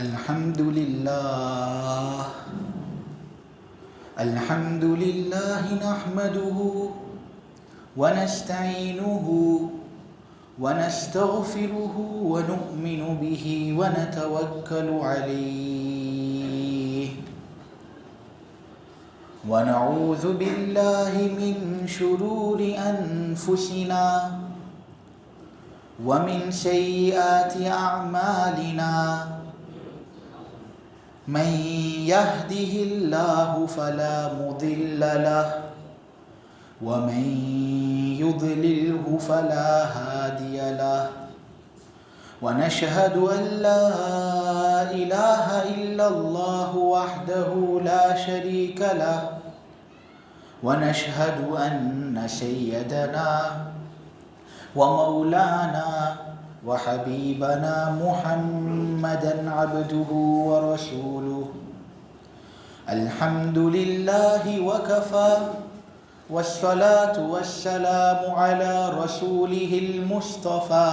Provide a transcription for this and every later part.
الحمد لله نحمده ونستعينه ونستغفره ونؤمن به ونتوكل عليه ونعوذ بالله من شرور أنفسنا ومن سيئات أعمالنا من يهده الله فلا مضل له ومن يضلله فلا هادي له ونشهد أن لا إله إلا الله وحده لا شريك له ونشهد أن سيدنا ومولانا وحبيبنا محمدا عبده ورسوله الحمد لله وكفى والصلاة والسلام على رسوله المصطفى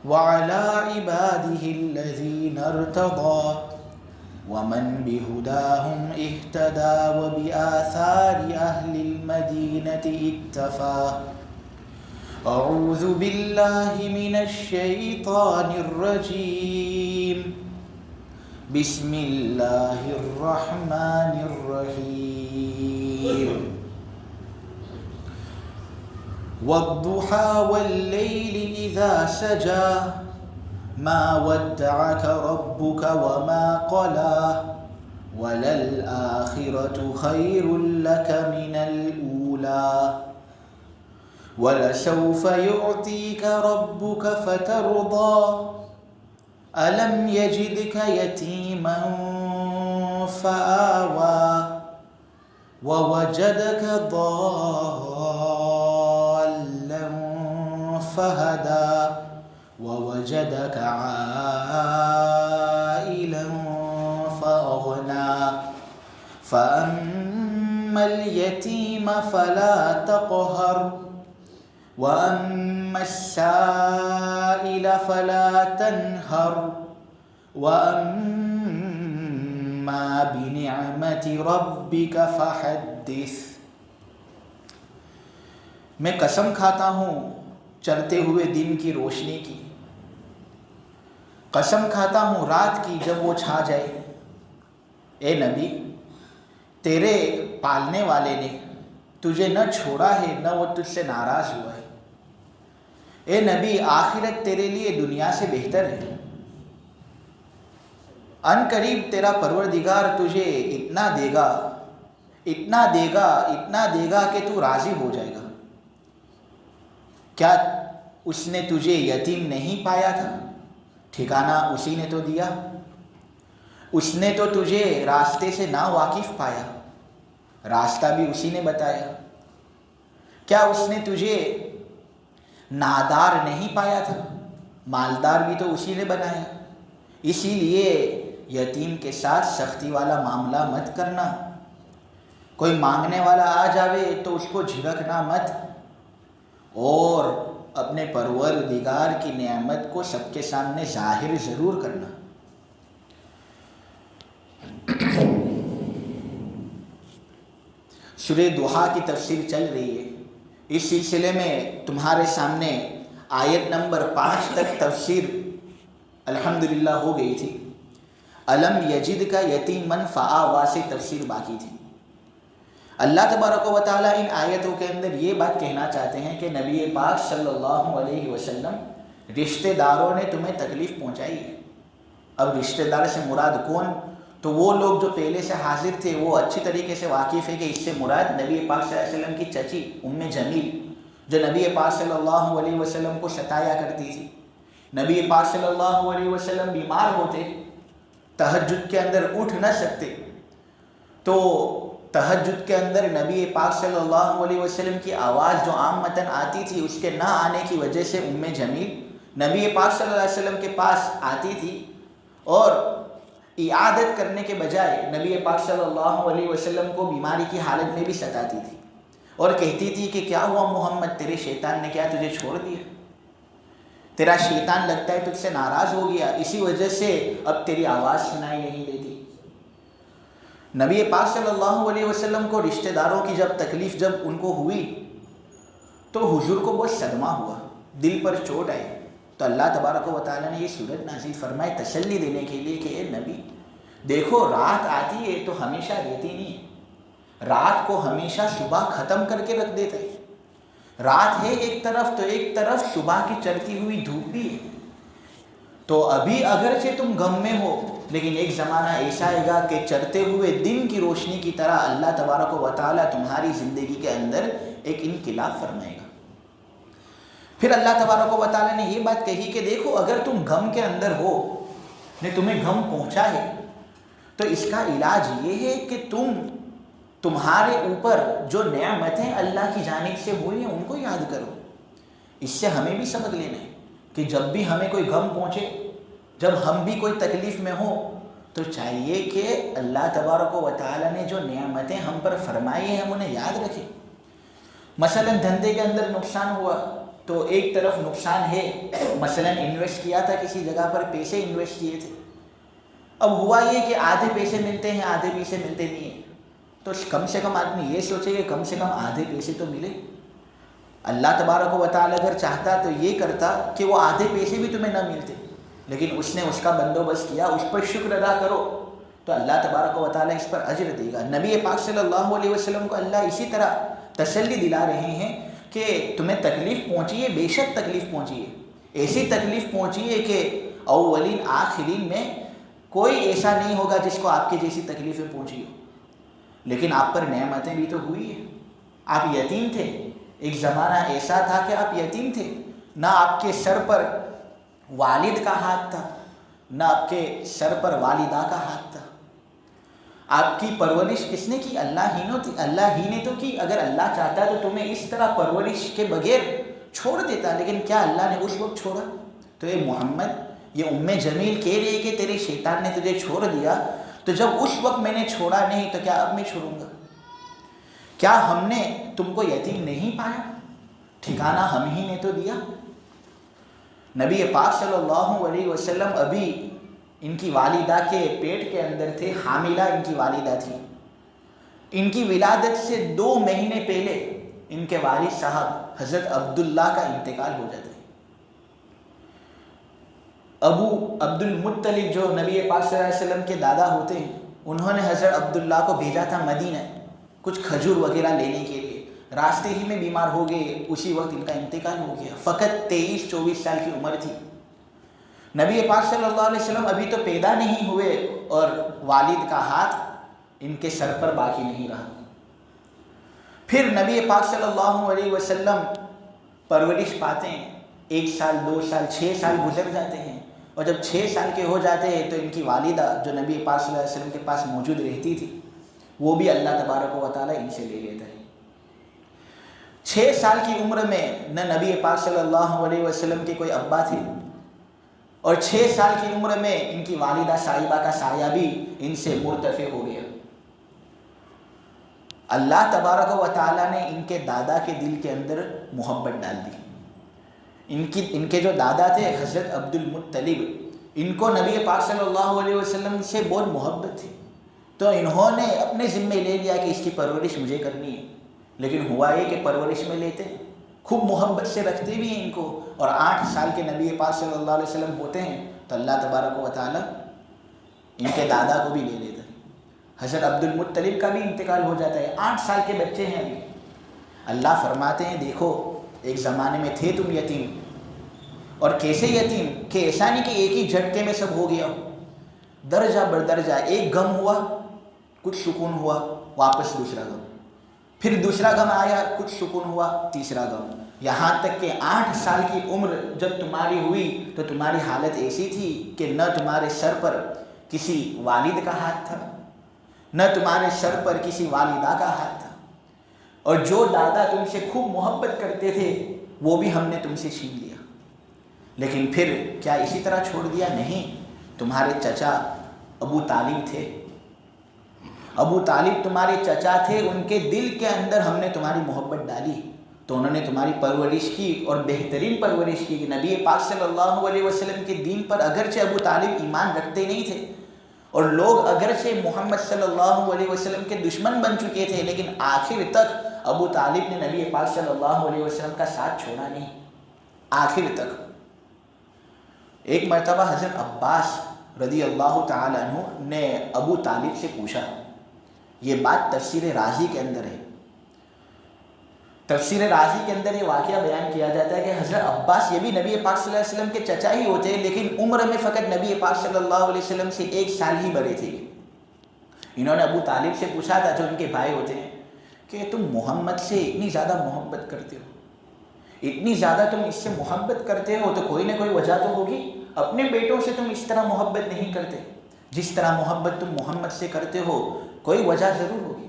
وعلى عباده الذين ارتضى ومن بهداهم اهتدى وبآثار أهل المدينة اكتفى أعوذ بالله من الشيطان الرجيم بسم الله الرحمن الرحيم والضحى والليل إذا سجى ما ودعك ربك وما قلى وللآخرة خير لك من الأولى وَلَسَوْفَ يُعْطِيكَ رَبُّكَ فَتَرْضَى أَلَمْ يَجِدْكَ يَتِيمًا فَآوَى وَوَجَدَكَ ضَالًّا فَهَدَى وَوَجَدَكَ عَائِلًا فَأَغْنَى فَأَمَّا الْيَتِيمَ فَلَا تَقْهَرْ وَأَمَّا السَّائِلَ فَلَا تَنْهَرْ وَأَمَّا بِنِعْمَةِ رَبِّكَ فَحَدِّثْ میں قسم کھاتا ہوں چڑھتے ہوئے دن کی روشنی کی، قسم کھاتا ہوں رات کی جب وہ چھا جائے۔ اے نبی، تیرے پالنے والے نے تجھے نہ چھوڑا ہے نہ وہ تجھ سے ناراض ہوا ہے۔ اے نبی، آخرت تیرے لیے دنیا سے بہتر ہے۔ ان قریب تیرا پروردگار تجھے اتنا دے گا، اتنا دے گا، اتنا دے گا کہ تو راضی ہو جائے گا۔ کیا اس نے تجھے یتیم نہیں پایا تھا؟ ٹھکانہ اسی نے تو دیا۔ اس نے تو تجھے راستے سے نا واقف پایا، راستہ بھی اسی نے بتایا۔ کیا اس نے تجھے نادار نہیں پایا تھا؟ مالدار بھی تو اسی نے بنایا۔ اسی لیے یتیم کے ساتھ سختی والا معاملہ مت کرنا۔ کوئی مانگنے والا آ جاوے تو اس کو جھڑکنا مت، اور اپنے پروردگار کی نعمت کو سب کے سامنے ظاہر ضرور کرنا۔ سورہ ضحیٰ کی تفسیر چل رہی ہے۔ اس سلسلے میں تمہارے سامنے آیت نمبر 5 تک تفسیر الحمدللہ ہو گئی تھی۔ الم یجد کا یتیمن فآویٰ سے تفسیر باقی تھی۔ اللہ تبارک و تعالیٰ ان آیتوں کے اندر یہ بات کہنا چاہتے ہیں کہ نبی پاک صلی اللہ علیہ وسلم، رشتہ داروں نے تمہیں تکلیف پہنچائی ہے۔ اب رشتہ دار سے مراد کون؟ تو وہ لوگ جو پہلے سے حاضر تھے وہ اچھی طریقے سے واقف ہے کہ اس سے مراد نبی پاک صلی اللہ علیہ وسلم کی چچی ام جمیل، جو نبی پاک صلی اللہ علیہ وسلم کو ستایا کرتی تھی۔ نبی پاک صلی اللہ علیہ وسلم بیمار ہوتے، تہجد کے اندر اٹھ نہ سکتے، تو تہجد کے اندر نبی پاک صلی اللہ علیہ وسلم کی آواز جو عامتاً آتی تھی، اس کے نہ آنے کی وجہ سے ام جمیل نبی پاک صلی اللہ علیہ وسلم کے پاس آتی تھی اور اعادت کرنے کے بجائے نبی پاک صلی اللہ علیہ وسلم کو بیماری کی حالت میں بھی ستاتی تھی اور کہتی تھی کہ کیا ہوا محمد، تیرے شیطان نے کیا تجھے چھوڑ دیا؟ تیرا شیطان لگتا ہے تجھ سے ناراض ہو گیا، اسی وجہ سے اب تیری آواز سنائی نہیں دیتی۔ نبی پاک صلی اللہ علیہ وسلم کو رشتہ داروں کی جب تکلیف جب ان کو ہوئی تو حضور کو بہت صدمہ ہوا، دل پر چوٹ آئی، تو اللہ تبارک و تعالیٰ نے یہ صورت نازل فرمائی تسلی دینے کے لیے کہ اے نبی دیکھو، رات آتی ہے تو ہمیشہ رہتی نہیں ہے، رات کو ہمیشہ صبح ختم کر کے رکھ دیتا ہے۔ رات ہے ایک طرف تو ایک طرف صبح کی چڑھتی ہوئی دھوپ بھی ہے۔ تو ابھی اگرچہ تم غم میں ہو، لیکن ایک زمانہ ایسا آئے گا کہ چڑھتے ہوئے دن کی روشنی کی طرح اللہ تبارک و تعالیٰ تمہاری زندگی کے اندر ایک انقلاب فرمائے گا۔ پھر اللہ تبارک و تعالیٰ نے یہ بات کہی کہ دیکھو، اگر تم غم کے اندر ہو، نے تمہیں غم پہنچا ہے، تو اس کا علاج یہ ہے کہ تمہارے اوپر جو نعمتیں اللہ کی جانب سے ہوئی ہیں ان کو یاد کرو۔ اس سے ہمیں بھی سبق لینا ہے کہ جب بھی ہمیں کوئی غم پہنچے، جب ہم بھی کوئی تکلیف میں ہوں، تو چاہیے کہ اللہ تبارک و تعالیٰ نے جو نعمتیں ہم پر فرمائی ہیں ہم انہیں یاد رکھیں۔ مثلا دھندے کے اندر نقصان ہوا تو ایک طرف نقصان ہے، مثلا انویسٹ کیا تھا کسی جگہ پر، پیسے انویسٹ کیے تھے، اب ہوا یہ کہ آدھے پیسے ملتے ہیں آدھے پیسے ملتے نہیں ہیں، تو کم سے کم آدمی یہ سوچے کہ کم سے کم آدھے پیسے تو ملے۔ اللہ تبارک و تعالیٰ اگر چاہتا تو یہ کرتا کہ وہ آدھے پیسے بھی تمہیں نہ ملتے، لیکن اس نے اس کا بندوبست کیا، اس پر شکر ادا کرو تو اللہ تبارک و تعالیٰ اس پر اجر دے گا۔ نبی پاک صلی اللہ علیہ وسلم کو اللہ اسی طرح تسلی دلا رہے ہیں کہ تمہیں تکلیف پہنچی ہے، بے شک تکلیف پہنچی ہے، ایسی تکلیف پہنچی ہے کہ اولین آخرین میں کوئی ایسا نہیں ہوگا جس کو آپ کی جیسی تکلیفیں پہنچی ہو، لیکن آپ پر نعمتیں بھی تو ہوئی ہیں۔ آپ یتیم تھے، ایک زمانہ ایسا تھا کہ آپ یتیم تھے، نہ آپ کے سر پر والد کا ہاتھ تھا، نہ آپ کے سر پر والدہ کا ہاتھ تھا۔ آپ کی پرورش کس نے کی؟ اللہ ہی نے تو کی۔ اگر اللہ چاہتا تو تمہیں اس طرح پرورش کے بغیر چھوڑ دیتا، لیکن کیا اللہ نے اس وقت چھوڑا؟ تو اے محمد، یہ ام جمیل کہہ رہی ہے کہ تیرے شیطان نے تجھے چھوڑ دیا، تو جب اس وقت میں نے چھوڑا نہیں تو کیا اب میں چھوڑوں گا؟ کیا ہم نے تم کو یتیم نہیں پایا؟ ٹھکانہ ہم ہی نے تو دیا۔ نبی پاک صلی اللہ علیہ وسلم ابھی ان کی والدہ کے پیٹ کے اندر تھے، حاملہ ان کی والدہ تھی۔ ان کی ولادت سے 2 مہینے پہلے ان کے والد صاحب حضرت عبداللہ کا انتقال ہو جاتا ہے۔ ابو عبد المطلب جو نبی پاک صلی اللہ علیہ وسلم کے دادا ہوتے ہیں، انہوں نے حضرت عبداللہ کو بھیجا تھا مدینہ کچھ کھجور وغیرہ لینے کے لیے، راستے ہی میں بیمار ہو گئے، اسی وقت ان کا انتقال ہو گیا۔ فقط 23-24 سال کی عمر تھی۔ نبی پاک صلی اللہ علیہ وسلم ابھی تو پیدا نہیں ہوئے اور والد کا ہاتھ ان کے سر پر باقی نہیں رہا۔ پھر نبی پاک صلی اللہ علیہ وسلم پرورش پاتے ہیں، 1 سال 2 سال 6 سال گزر جاتے ہیں، اور جب 6 سال کے ہو جاتے ہیں تو ان کی والدہ جو نبی پاک صلی اللہ علیہ وسلم کے پاس موجود رہتی تھی، وہ بھی اللہ تبارک و تعالیٰ ان سے لے لیتا ہے۔ 6 سال کی عمر میں نہ نبی پاک صلی اللہ علیہ وسلم کے کوئی ابا تھے، اور 6 سال کی عمر میں ان کی والدہ صاحبہ کا سایہ بھی ان سے مرتفع ہو گیا۔ اللہ تبارک و تعالیٰ نے ان کے دادا کے دل کے اندر محبت ڈال دی۔ ان کے جو دادا تھے حضرت عبد المطلب، ان کو نبی پاک صلی اللہ علیہ وسلم سے بہت محبت تھی، تو انہوں نے اپنے ذمے لے لیا کہ اس کی پرورش مجھے کرنی ہے۔ لیکن ہوا یہ کہ پرورش میں لیتے ہیں، خوب محبت سے رکھتے بھی ہیں ان کو، اور 8 سال کے نبی پاک صلی اللہ علیہ وسلم ہوتے ہیں تو اللہ تبارک و تعالیٰ ان کے دادا کو بھی لے لیتا ہے۔ حضرت عبد المطلب کا بھی انتقال ہو جاتا ہے، 8 سال کے بچے ہیں ابھی۔ اللہ فرماتے ہیں دیکھو، ایک زمانے میں تھے تم یتیم، اور کیسے یتیم کہ ایسا نہیں کہ ایک ہی جھٹکے میں سب ہو گیا، درجہ بر درجہ، ایک غم ہوا کچھ سکون ہوا، واپس دوسرا غم، پھر دوسرا غم آیا کچھ سکون ہوا، تیسرا غم، یہاں تک کہ 8 سال کی عمر جب تمہاری ہوئی تو تمہاری حالت ایسی تھی کہ نہ تمہارے سر پر کسی والد کا ہاتھ تھا، نہ تمہارے سر پر کسی والدہ کا ہاتھ تھا، اور جو دادا تم سے خوب محبت کرتے تھے وہ بھی ہم نے تم سے چھین لیا۔ لیکن پھر کیا اسی طرح چھوڑ دیا؟ نہیں، تمہارے چچا ابو طالب تھے، ابو طالب تمہارے چچا تھے، ان کے دل کے اندر ہم نے تمہاری محبت ڈالی، تو انہوں نے تمہاری پرورش کی اور بہترین پرورش کی. کہ نبی پاک صلی اللہ علیہ وسلم کے دین پر اگرچہ ابو طالب ایمان رکھتے نہیں تھے اور لوگ اگرچہ محمد صلی اللہ علیہ وسلم کے دشمن بن چکے تھے، لیکن آخر تک ابو طالب نے نبی پاک صلی اللہ علیہ وسلم کا ساتھ چھوڑا نہیں، آخر تک. ایک مرتبہ حضرت عباس رضی اللہ تعالیٰ عنہ نے ابو طالب سے پوچھا، یہ بات تفسیر رازی کے اندر ہے. تفسیر رازی کے اندر یہ واقعہ بیان کیا جاتا ہے کہ حضرت عباس یہ بھی نبی پاک صلی اللہ علیہ وسلم کے چچا ہی ہوتے ہیں، لیکن عمر میں فقط نبی پاک صلی اللہ علیہ وسلم سے 1 سال ہی بڑے تھے. انہوں نے ابو طالب سے پوچھا تھا، جو ان کے بھائی ہوتے ہیں، کہ تم محمد سے اتنی زیادہ محبت کرتے ہو، اتنی زیادہ تم اس سے محبت کرتے ہو تو کوئی نہ کوئی وجہ تو ہوگی. اپنے بیٹوں سے تم اس طرح محبت نہیں کرتے جس طرح محبت تم محمد سے کرتے ہو، کوئی وجہ ضرور ہوگی.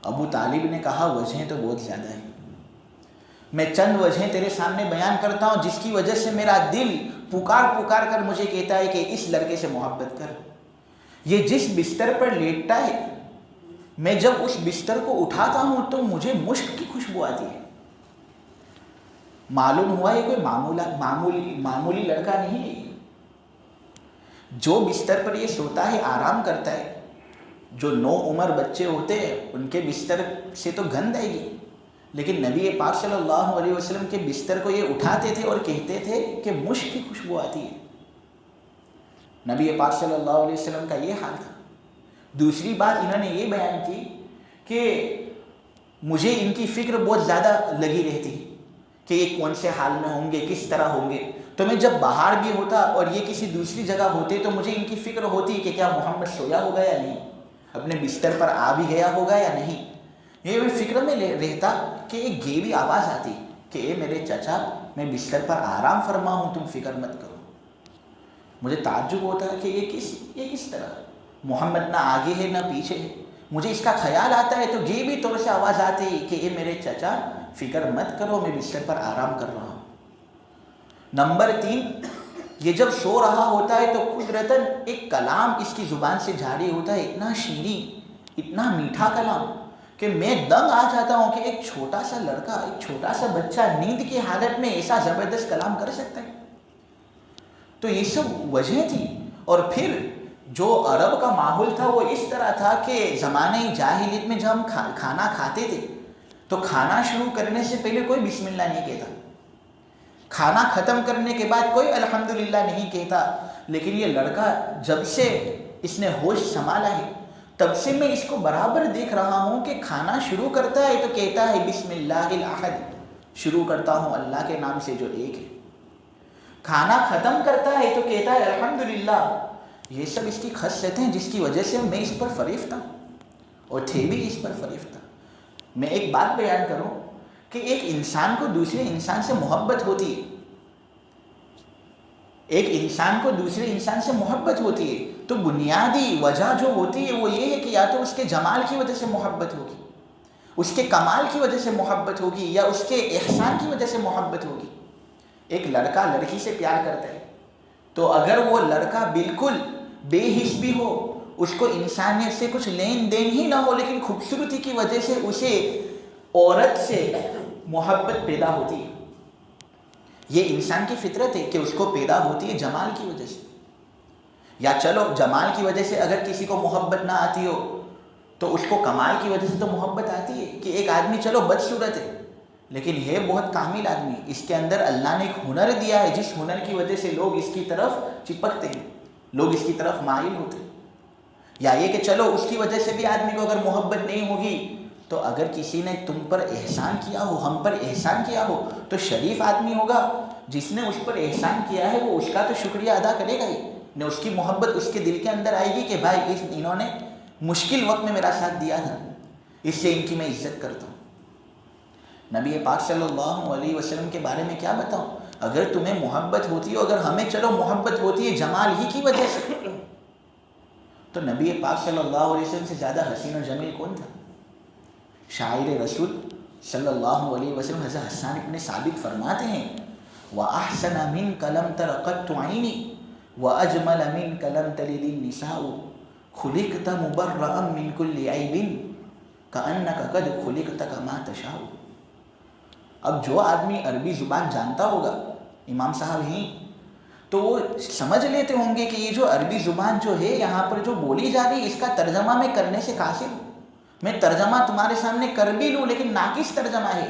ابو طالب نے کہا وجہیں تو بہت زیادہ ہیں، میں چند وجہیں تیرے سامنے بیان کرتا ہوں جس کی وجہ سے میرا دل پکار کر مجھے کہتا ہے کہ اس لڑکے سے محبت کر. یہ جس بستر پر لیٹتا ہے، میں جب اس بستر کو اٹھاتا ہوں تو مجھے مشک کی خوشبو آتی ہے. معلوم ہوا یہ کوئی معمولی لڑکا نہیں ہے. جو بستر پر یہ سوتا ہے، آرام کرتا ہے، جو نو عمر بچے ہوتے ہیں ان کے بستر سے تو گند آئے گی، لیکن نبی پاک صلی اللہ علیہ وسلم کے بستر کو یہ اٹھاتے تھے اور کہتے تھے کہ مشک کی خوشبو آتی ہے. نبی پاک صلی اللہ علیہ وسلم کا یہ حال تھا. دوسری بات انہوں نے یہ بیان کی کہ مجھے ان کی فکر بہت زیادہ لگی رہتی کہ یہ کون سے حال میں ہوں گے، کس طرح ہوں گے. تو میں جب باہر بھی ہوتا اور یہ کسی دوسری جگہ ہوتے تو مجھے ان کی فکر ہوتی کہ کیا محمد سویا ہوگا یا نہیں، اپنے بستر پر آ بھی گیا ہوگا یا نہیں. یہ میں فکر میں رہتا کہ ایک گیوی آواز آتی کہ اے میرے چچا، میں بستر پر آرام فرما ہوں، تم فکر مت کرو. مجھے تعجب ہوتا کہ یہ کس طرح، محمد نہ آگے ہے نہ پیچھے ہے. مجھے اس کا خیال آتا ہے تو گیوی طور سے آواز آتی کہ اے میرے چچا فکر مت کرو، میں بستر پر آرام کر رہا ہوں. نمبر 3، یہ جب سو رہا ہوتا ہے تو قدرتاً ایک کلام اس کی زبان سے جاری ہوتا ہے، اتنا شیریں، اتنا میٹھا کلام کہ میں دنگ آ جاتا ہوں کہ ایک چھوٹا سا لڑکا، ایک چھوٹا سا بچہ نیند کی حالت میں ایسا زبردست کلام کر سکتا ہے. تو یہ سب وجہ تھی. اور پھر جو عرب کا ماحول تھا وہ اس طرح تھا کہ زمانہ جاہلیت میں جب ہم کھانا کھاتے تھے تو کھانا شروع کرنے سے پہلے کوئی بسم اللہ نہیں کہتا، کھانا ختم کرنے کے بعد کوئی الحمدللہ نہیں کہتا. لیکن یہ لڑکا جب سے اس نے ہوش سنبھالا ہے تب سے میں اس کو برابر دیکھ رہا ہوں کہ کھانا شروع کرتا ہے تو کہتا ہے بسم اللہ الاحد، شروع کرتا ہوں اللہ کے نام سے جو ایک ہے. کھانا ختم کرتا ہے تو کہتا ہے الحمدللہ. یہ سب اس کی خصلتیں ہیں جس کی وجہ سے میں اس پر فریفتہ اور تھے بھی اس پر فریفتہ. میں ایک بات بیان کروں کہ ایک انسان کو دوسرے انسان سے محبت ہوتی ہے، ایک انسان کو دوسرے انسان سے محبت ہوتی ہے تو بنیادی وجہ جو ہوتی ہے وہ یہ ہے کہ یا تو اس کے جمال کی وجہ سے محبت ہوگی، اس کے کمال کی وجہ سے محبت ہوگی، یا اس کے احسان کی وجہ سے محبت ہوگی. ایک لڑکا لڑکی سے پیار کرتا ہے تو اگر وہ لڑکا بالکل بے حس بھی ہو، اس کو انسانیت سے کچھ لین دین ہی نہ ہو، لیکن خوبصورتی کی وجہ سے اسے عورت سے محبت پیدا ہوتی ہے. یہ انسان کی فطرت ہے کہ اس کو پیدا ہوتی ہے جمال کی وجہ سے. یا چلو جمال کی وجہ سے اگر کسی کو محبت نہ آتی ہو تو اس کو کمال کی وجہ سے تو محبت آتی ہے کہ ایک آدمی چلو بدصورت ہے لیکن ہے بہت کامل آدمی، اس کے اندر اللہ نے ایک ہنر دیا ہے جس ہنر کی وجہ سے لوگ اس کی طرف چپکتے ہیں، لوگ اس کی طرف مائل ہوتے ہیں. یا یہ کہ چلو اس کی وجہ سے بھی آدمی کو اگر محبت نہیں ہوگی تو اگر کسی نے تم پر احسان کیا ہو، ہم پر احسان کیا ہو تو شریف آدمی ہوگا جس نے اس پر احسان کیا ہے وہ اس کا تو شکریہ ادا کرے گا ہی، نہ اس کی محبت اس کے دل کے اندر آئے گی کہ بھائی انہوں نے مشکل وقت میں میرا ساتھ دیا تھا، اس سے ان کی میں عزت کرتا ہوں. نبی پاک صلی اللہ علیہ وسلم کے بارے میں کیا بتاؤں. اگر تمہیں محبت ہوتی ہو، اگر ہمیں چلو محبت ہوتی ہے جمال ہی کی وجہ سے، تو نبی پاک صلی اللہ علیہ وسلم سے زیادہ حسین و جمیل کون تھا. شاعر رسول صلی اللہ علیہ وسلم حضرت حسان ابن ثابت فرماتے ہیں وَأَحْسَنَ مِنْكَ لَمْ تَرَ قَطُّ عَيْنِي وَأَجْمَلَ مِنْكَ لَمْ تَلِدِ النِّسَاءُ خُلِقْتَ مُبَرَّأً مِنْ كُلِّ عَيْبٍ كَأَنَّكَ قَدْ خُلِقْتَ كَمَا تَشَاءُ. اب جو آدمی عربی زبان جانتا ہوگا، امام صاحب ہی، تو وہ سمجھ لیتے ہوں گے کہ یہ جو عربی زبان جو ہے یہاں پر جو بولی جا رہی ہے، اس کا ترجمہ میں کرنے سے قاصر ہوں، میں ترجمہ تمہارے سامنے کر بھی لوں لیکن ناقص ترجمہ ہے،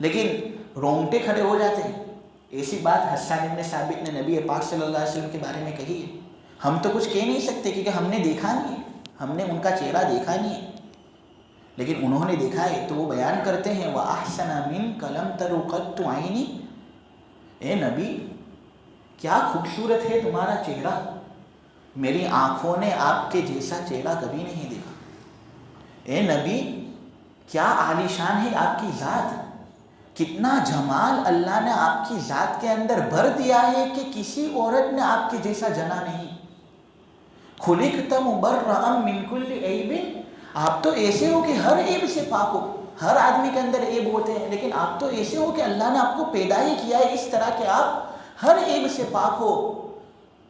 لیکن رونگٹے کھڑے ہو جاتے ہیں۔ ایسی بات حسان ابن ثابت نے نبی پاک صلی اللہ علیہ وسلم کے بارے میں کہی ہے۔ ہم تو کچھ کہہ نہیں سکتے کیونکہ ہم نے دیکھا نہیں ہے، ہم نے ان کا چہرہ دیکھا نہیں ہے، لیکن انہوں نے دیکھا ہے تو وہ بیان کرتے ہیں وَأَحْسَنَ مِنْكَ لَمْ تَرُ قَطُّ عَيْنِي، اے نبی کیا خوبصورت ہے تمہارا چہرہ، میری آنکھوں نے آپ کے جیسا چہرہ کبھی نہیں دیکھا۔ اے نبی کیا عالیشان ہے آپ کی ذات، کتنا جمال اللہ نے آپ کی ذات کے اندر بھر دیا ہے کہ کسی عورت نے آپ کے جیسا جنا نہیں۔ خُلِقْتَ مُبَرَّأً مِنْ كُلِّ عَيْبٍ، آپ تو ایسے ہو کہ ہر عیب سے پاک ہو۔ ہر آدمی کے اندر عیب ہوتے ہیں، لیکن آپ تو ایسے ہو کہ اللہ نے آپ کو پیدا ہی کیا ہے اس طرح کہ آپ ہر عیب سے پاک ہو۔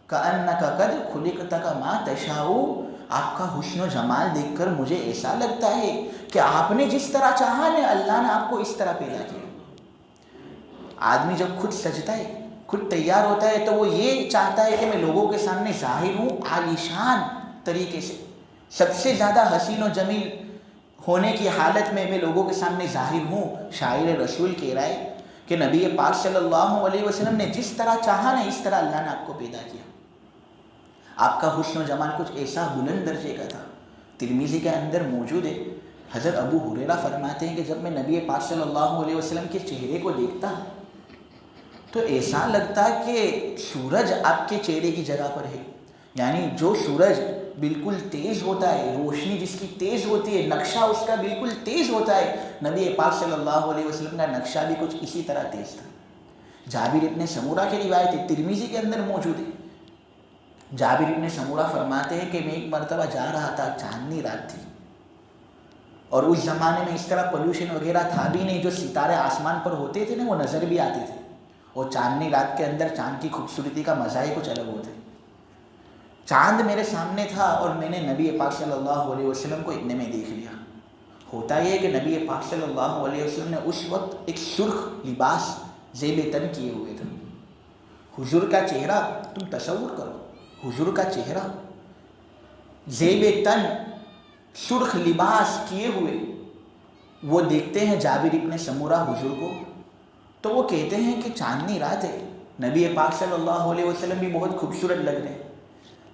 کَأَنَّكَ قَدْ خُلِقْتَ كَمَا تَشَاءُ، آپ کا حسن و جمال دیکھ کر مجھے ایسا لگتا ہے کہ آپ نے جس طرح چاہا ہے اللہ نے آپ کو اس طرح پیدا کیا۔ آدمی جب خود سجتا ہے، خود تیار ہوتا ہے، تو وہ یہ چاہتا ہے کہ میں لوگوں کے سامنے ظاہر ہوں عالیشان طریقے سے، سب سے زیادہ حسین و جمیل ہونے کی حالت میں میں لوگوں کے سامنے ظاہر ہوں۔ شاعر رسول کہہ رہا ہے کہ نبی پاک صلی اللہ علیہ وسلم نے جس طرح چاہا نا اس طرح اللہ نے آپ کو پیدا کیا۔ آپ کا حسن و جمال کچھ ایسا بلند درجے کا تھا، ترمذی کے اندر موجود ہے۔ حضرت ابو ہریرہ فرماتے ہیں کہ جب میں نبی پاک صلی اللہ علیہ وسلم کے چہرے کو دیکھتا تو ایسا لگتا کہ سورج آپ کے چہرے کی جگہ پر ہے، یعنی جو سورج بالکل تیز ہوتا ہے، روشنی جس کی تیز ہوتی ہے، نقشہ اس کا بالکل تیز ہوتا ہے، نبی پاک صلی اللہ علیہ وسلم کا نقشہ بھی کچھ اسی طرح تیز تھا۔ جابر ابن سمورہ کی روایت ہے، ترمذی کے اندر موجود ہے۔ جابر ابن سمورہ فرماتے ہیں کہ میں ایک مرتبہ جا رہا تھا، چاندنی رات تھی، اور اس زمانے میں اس طرح پولوشن وغیرہ تھا بھی نہیں، جو ستارے آسمان پر ہوتے تھے نا وہ نظر بھی آتے تھے، اور چاندنی رات کے اندر چاند کی خوبصورتی کا مزہ ہی کچھ الگ ہوتا ہے۔ چاند میرے سامنے تھا اور میں نے نبی پاک صلی اللہ علیہ وسلم کو اتنے میں دیکھ لیا۔ ہوتا یہ کہ نبی پاک صلی اللہ علیہ وسلم نے اس وقت ایک سرخ لباس زیب تن کیے ہوئے تھے۔ حضور کا چہرہ تم تصور کرو، حضور کا چہرہ زیب تن سرخ لباس کیے ہوئے، وہ دیکھتے ہیں جابر ابن سمورہ حضور کو، تو وہ کہتے ہیں کہ چاندنی رات ہے، نبی پاک صلی اللہ علیہ وسلم بھی بہت خوبصورت لگ رہے ہیں،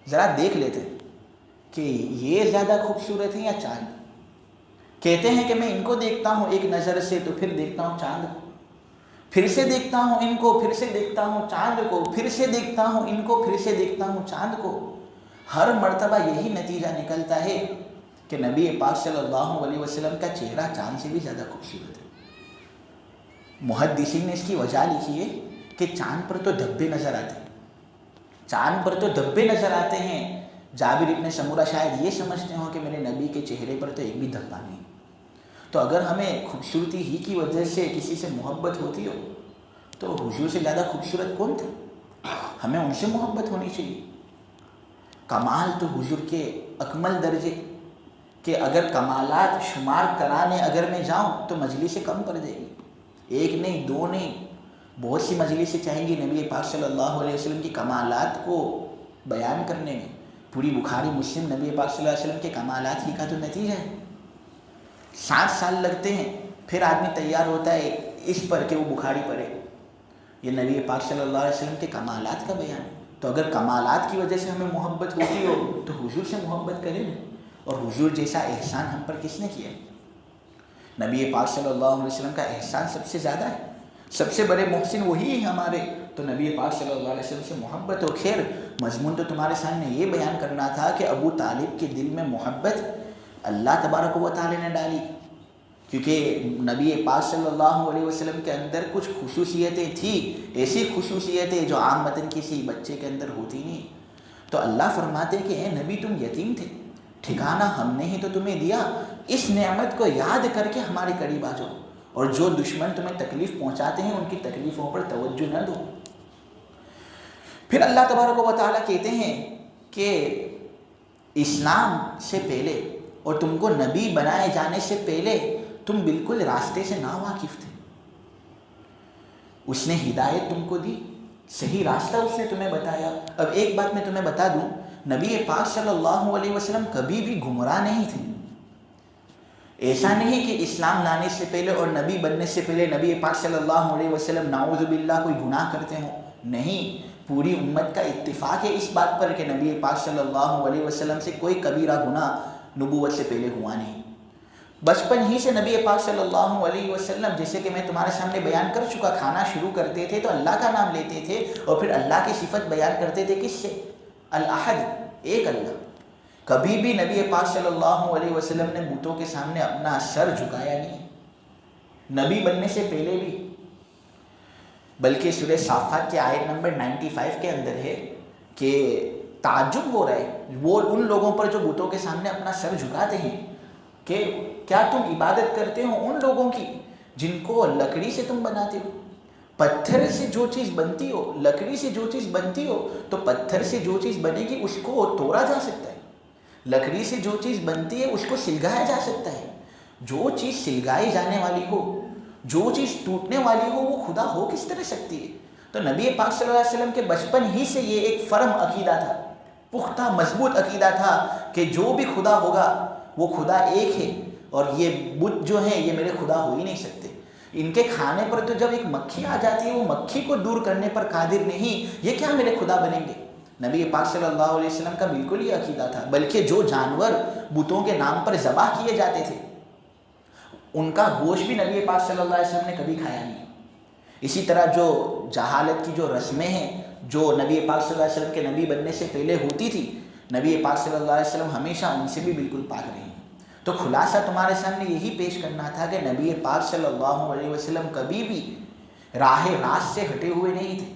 ذرا دیکھ لیتے کہ یہ زیادہ خوبصورت ہیں یا چاند۔ کہتے ہیں کہ میں ان کو دیکھتا ہوں ایک نظر سے تو پھر دیکھتا ہوں چاند کو، پھر سے دیکھتا ہوں ان کو، پھر سے دیکھتا ہوں چاند کو، پھر سے دیکھتا ہوں ان کو، پھر سے دیکھتا ہوں چاند کو۔ ہر مرتبہ یہی نتیجہ نکلتا ہے کہ نبی پاک صلی اللہ علیہ وسلم کا چہرہ چاند سے بھی زیادہ خوبصورت ہے۔ محدثین نے اس کی وجہ لکھی ہے کہ چاند پر تو دھبے نظر آتے ہیں، چاند پر تو دھبے نظر آتے ہیں۔ جابر ابن سمورہ شاید یہ سمجھتے ہوں کہ میرے نبی کے چہرے پر تو ایک بھی دھبا نہیں۔ تو اگر ہمیں خوبصورتی ہی کی وجہ سے کسی سے محبت ہوتی ہو تو حضور سے زیادہ خوبصورت کون تھا؟ ہمیں ان سے محبت ہونی چاہیے۔ کمال تو حضور کے اکمل درجے کہ اگر کمالات شمار کرانے اگر میں جاؤں تو مجلسیں کم پڑ جائے گی، ایک نہیں دو نہیں بہت سی مجلسیں چاہیں گی نبی پاک صلی اللہ علیہ وسلم کی کمالات کو بیان کرنے میں۔ پوری بخاری مسلم نبی پاک صلی اللہ علیہ وسلم کے کمالات ہی کا تو نتیجہ ہے۔ 7 سال لگتے ہیں پھر آدمی تیار ہوتا ہے اس پر کہ وہ بخاری پڑھے۔ یہ نبی پاک صلی اللہ علیہ وسلم کے کمالات کا بیان ہے۔ تو اگر کمالات کی وجہ سے ہمیں محبت ہوتی ہو تو حضور سے محبت کریں نا، اور حضور جیسا احسان ہم پر کس نے کیا ہے؟ نبی پاک صلی اللہ علیہ وسلم کا احسان سب سے زیادہ ہے، سب سے بڑے محسن وہی ہیں ہمارے، تو نبی پاک صلی اللہ علیہ وسلم سے محبت ہو۔ خیر مضمون تو تمہارے سامنے یہ بیان کرنا تھا کہ ابو طالب کے دل میں محبت اللہ تبارک و تعالی نے ڈالی، کیونکہ نبی پاک صلی اللہ علیہ وسلم کے اندر کچھ خصوصیتیں تھیں، ایسی خصوصیتیں جو عام وطن کسی بچے کے اندر ہوتی نہیں۔ تو اللہ فرماتے کہ اے نبی تم یتیم تھے، ٹھکانہ ہم نے ہی تو تمہیں دیا، اس نعمت کو یاد کر کے ہمارے قریب آ جاؤ، اور جو دشمن تمہیں تکلیف پہنچاتے ہیں ان کی تکلیفوں پر توجہ نہ دو۔ پھر اللہ تبارک و تعالیٰ کہتے ہیں کہ اسلام سے پہلے اور تم کو نبی بنائے جانے سے پہلے تم بالکل راستے سے ناواقف تھے، اس نے ہدایت تم کو دی، صحیح راستہ اس نے تمہیں بتایا۔ اب ایک بات میں تمہیں بتا دوں، نبی پاک صلی اللہ علیہ وسلم کبھی بھی گمراہ نہیں تھے۔ ایسا نہیں کہ اسلام لانے سے پہلے اور نبی بننے سے پہلے نبی پاک صلی اللہ علیہ وسلم نعوذ باللہ کوئی گناہ کرتے ہوں، نہیں، پوری امت کا اتفاق ہے اس بات پر کہ نبی پاک صلی اللہ علیہ وسلم سے کوئی کبیرہ گناہ نبوت سے پہلے ہوا نہیں۔ بچپن ہی سے نبی پاک صلی اللہ علیہ وسلم، جیسے کہ میں تمہارے سامنے بیان کر چکا، کھانا شروع کرتے تھے تو اللہ کا نام لیتے تھے اور پھر اللہ کی صفت بیان کرتے تھے، کس سے؟ الاحد، ایک اللہ۔ کبھی بھی نبی پاک صلی اللہ علیہ وسلم نے بتوں کے سامنے اپنا سر جھکایا نہیں، نبی بننے سے پہلے بھی۔ بلکہ سورہ صافات کی آیت نمبر 95 کے اندر ہے کہ تعجب ہو رہا ہے وہ ان لوگوں پر جو بتوں کے سامنے اپنا سر جھکاتے ہیں کہ کیا تم عبادت کرتے ہو ان لوگوں کی جن کو لکڑی سے تم بناتے ہو؟ پتھر سے جو چیز بنتی ہو، لکڑی سے جو چیز بنتی ہو، تو پتھر سے جو چیز بنے گی اس کو توڑا جا سکتا ہے، لکڑی سے جو چیز بنتی ہے اس کو سلگایا جا سکتا ہے۔ جو چیز سلگائی جانے والی ہو، جو چیز ٹوٹنے والی ہو، وہ خدا ہو کس طرح سکتی ہے؟ تو نبی پاک صلی اللہ علیہ وسلم کے بچپن ہی سے یہ ایک فرم عقیدہ تھا، پختہ مضبوط عقیدہ تھا کہ جو بھی خدا ہوگا وہ خدا ایک ہے، اور یہ بت جو ہیں یہ میرے خدا ہو ہی نہیں سکتے۔ ان کے کھانے پر تو جب ایک مکھی آ جاتی ہے، وہ مکھی کو دور کرنے پر قادر نہیں، یہ کیا میرے خدا بنیں گے؟ نبی پاک صلی اللہ علیہ وسلم کا بالکل یہ عقیدہ تھا۔ بلکہ جو جانور بتوں کے نام پر ذبح کیے جاتے تھے ان کا گوشت بھی نبی پاک صلی اللہ علیہ وسلم نے کبھی کھایا نہیں۔ اسی طرح جو جہالت کی جو رسمیں ہیں جو نبی پاک صلی اللہ علیہ وسلم کے نبی بننے سے پہلے ہوتی تھی، نبی پاک صلی اللہ علیہ وسلم ہمیشہ ان سے بھی بالکل پاک رہے ہیں۔ تو خلاصہ تمہارے سامنے یہی پیش کرنا تھا کہ نبی پاک صلی اللہ علیہ وسلم کبھی بھی راہ راست سے ہٹے ہوئے نہیں تھے۔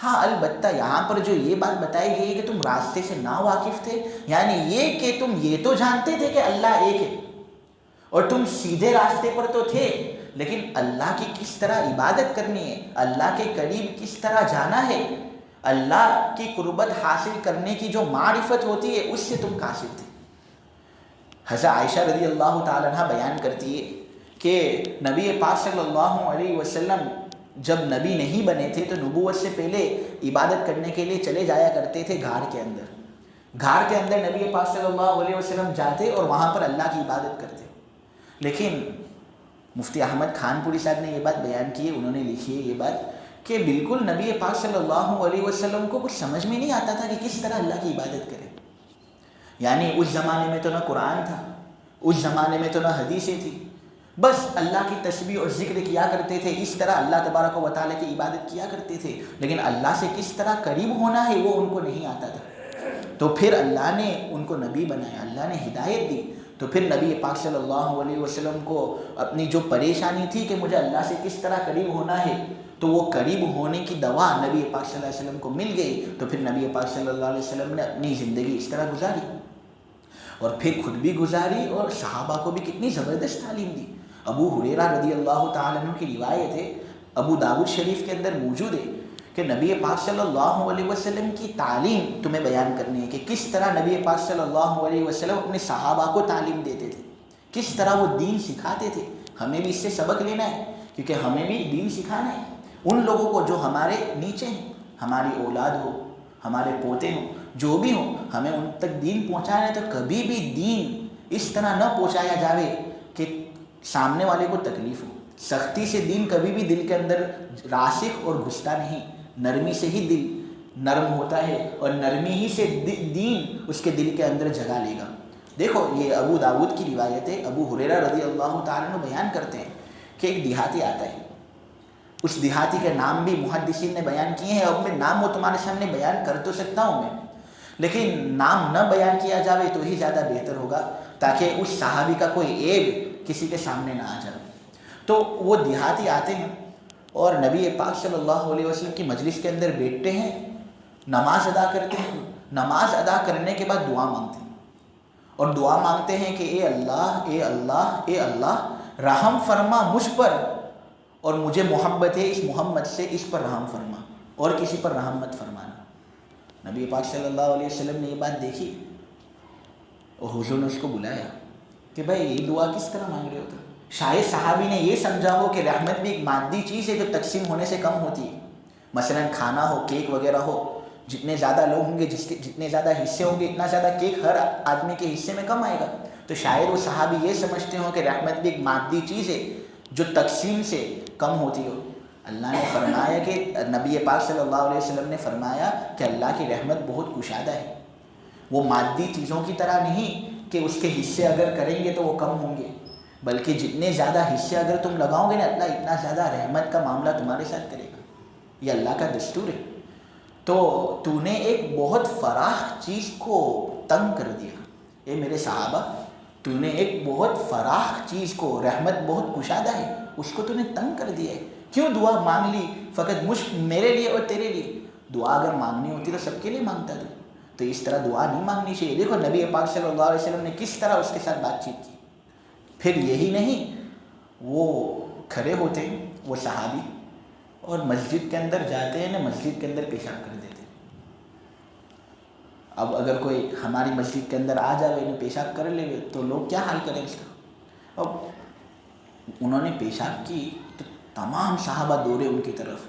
ہاں البتہ یہاں پر جو یہ بات بتائی گئی ہے کہ تم راستے سے نا واقف تھے، یعنی یہ کہ تم یہ تو جانتے تھے کہ اللہ ایک ہے اور تم سیدھے راستے پر تو تھے، لیکن اللہ کی کس طرح عبادت کرنی ہے، اللہ کے قریب کس طرح جانا ہے، اللہ کی قربت حاصل کرنے کی جو معرفت ہوتی ہے اس سے تم قاصر تھے۔ حضرت عائشہ رضی اللہ تعالیٰ عنہ بیان کرتی ہے کہ نبی پاک صلی اللہ علیہ وسلم جب نبی نہیں بنے تھے تو نبوت سے پہلے عبادت کرنے کے لیے چلے جایا کرتے تھے گھار کے اندر۔ گھار کے اندر نبی پاک صلی اللہ علیہ وسلم جاتے اور وہاں پر اللہ کی عبادت کرتے۔ لیکن مفتی احمد خان پوری صاحب نے یہ بات بیان کی ہے، انہوں نے لکھی ہے یہ بات کہ بالکل نبی پاک صلی اللہ علیہ وسلم کو کچھ سمجھ میں نہیں آتا تھا کہ کس طرح اللہ کی عبادت کرے۔ یعنی اس زمانے میں تو نہ قرآن تھا، اس زمانے میں تو نہ حدیثیں تھی، بس اللہ کی تسبیح اور ذکر کیا کرتے تھے، اس طرح اللہ تبارک و تعالیٰ کی عبادت کیا کرتے تھے، لیکن اللہ سے کس طرح قریب ہونا ہے وہ ان کو نہیں آتا تھا۔ تو پھر اللہ نے ان کو نبی بنایا، اللہ نے ہدایت دی۔ تو پھر نبی پاک صلی اللہ علیہ وسلم کو اپنی جو پریشانی تھی کہ مجھے اللہ سے کس طرح قریب ہونا ہے، تو وہ قریب ہونے کی دوا نبی پاک صلی اللہ علیہ وسلم کو مل گئی۔ تو پھر نبی پاک صلی اللہ علیہ وسلم نے اپنی زندگی اس طرح گزاری اور پھر خود بھی گزاری اور صحابہ کو بھی کتنی زبردست تعلیم دی۔ ابو ہریرہ رضی اللہ تعالیٰ عنہ کی روایت ہے، ابو داؤد شریف کے اندر موجود ہے کہ نبی پاک صلی اللہ علیہ وسلم کی تعلیم تمہیں بیان کرنی ہے کہ کس طرح نبی پاک صلی اللہ علیہ وسلم اپنے صحابہ کو تعلیم دیتے تھے، کس طرح وہ دین سکھاتے تھے۔ ہمیں بھی اس سے سبق لینا ہے کیونکہ ہمیں بھی دین سکھانا ہے ان لوگوں کو جو ہمارے نیچے ہیں، ہماری اولاد ہو، ہمارے پوتے ہوں، جو بھی ہوں، ہمیں ان تک دین پہنچانا ہے۔ تو کبھی بھی دین اس طرح نہ پہنچایا جاوے کہ سامنے والے کو تکلیف ہو۔ سختی سے دین کبھی بھی دل کے اندر راسخ اور گھستا نہیں، نرمی سے ہی دل نرم ہوتا ہے اور نرمی ہی سے دین اس کے دل کے اندر جگہ لے گا۔ دیکھو یہ ابو داؤد کی روایت ہے، ابو ہریرہ رضی اللہ تعالیٰ عنہ بیان کرتے ہیں کہ ایک دیہاتی آتا ہے، اس دیہاتی کے نام بھی محدثین نے بیان کیے ہیں، اور میں نام وہ تمہارے سامنے بیان کر تو سکتا ہوں میں، لیکن نام نہ بیان کیا جاوے تو ہی زیادہ بہتر ہوگا تاکہ اس صحابی کا کوئی عیب کسی کے سامنے نہ آ جائے۔ تو وہ دیہاتی آتے ہیں اور نبی پاک صلی اللہ علیہ وسلم کی مجلس کے اندر بیٹھتے ہیں، نماز ادا کرتے ہیں، نماز ادا کرنے کے بعد دعا مانگتے ہیں اور دعا مانگتے ہیں کہ اے اللہ اے اللہ اے اللہ رحم فرما مجھ پر، اور مجھے محبت ہے اس محمد سے، اس پر رحم فرما اور کسی پر رحم مت فرمانا۔ نبی پاک صلی اللہ علیہ وسلم نے یہ بات دیکھی اور حضور نے اس کو بلایا کہ بھائی یہ دعا کس طرح مانگ رہے ہو تھے؟ شاید صحابی نے یہ سمجھا ہو کہ رحمت بھی ایک مادی چیز ہے جو تقسیم ہونے سے کم ہوتی ہے. مثلا کھانا ہو، کیک وغیرہ ہو، جتنے زیادہ لوگ ہوں گے، جتنے زیادہ حصے ہوں گے، اتنا زیادہ کیک ہر آدمی کے حصے میں کم آئے گا. تو شاید وہ صحابی یہ سمجھتے ہوں کہ رحمت بھی ایک مادی چیز ہے جو تقسیم سے کم ہوتی ہو. اللہ نے فرمایا کہ نبی پاک صلی اللہ علیہ وسلم نے فرمایا کہ اللہ کی رحمت بہت کشادہ ہے. وہ مادی چیزوں کی طرح نہیں کہ اس کے حصے اگر کریں گے تو وہ کم ہوں گے، بلکہ جتنے زیادہ حصے اگر تم لگاؤ گے نا، اللہ اتنا زیادہ رحمت کا معاملہ تمہارے ساتھ کرے گا. یہ اللہ کا دستور ہے. تو نے ایک بہت فراخ چیز کو تنگ کر دیا. اے میرے صحابہ، تو نے ایک بہت فراخ چیز کو، رحمت بہت کشادہ ہے، اس کو تو نے تنگ کر دیا ہے. کیوں دعا مانگ لی فقط میرے لیے اور تیرے لیے؟ دعا اگر مانگنی ہوتی تو سب کے لیے مانگتا تو اس طرح دعا نہیں مانگنی چاہیے. دیکھو نبی پاک صلی اللہ علیہ وسلم نے کس طرح اس کے ساتھ بات چیت کی. پھر یہی نہیں، وہ کھڑے ہوتے ہیں وہ صحابی اور مسجد کے اندر جاتے ہیں نا، مسجد کے اندر پیشاب کر دیتے ہیں. اب اگر کوئی ہماری مسجد کے اندر آ جائے نا، پیشاب کر لے تو لوگ کیا حال کریں اس کا. اب انہوں نے پیشاب کی تو تمام صحابہ دوڑے ان کی طرف.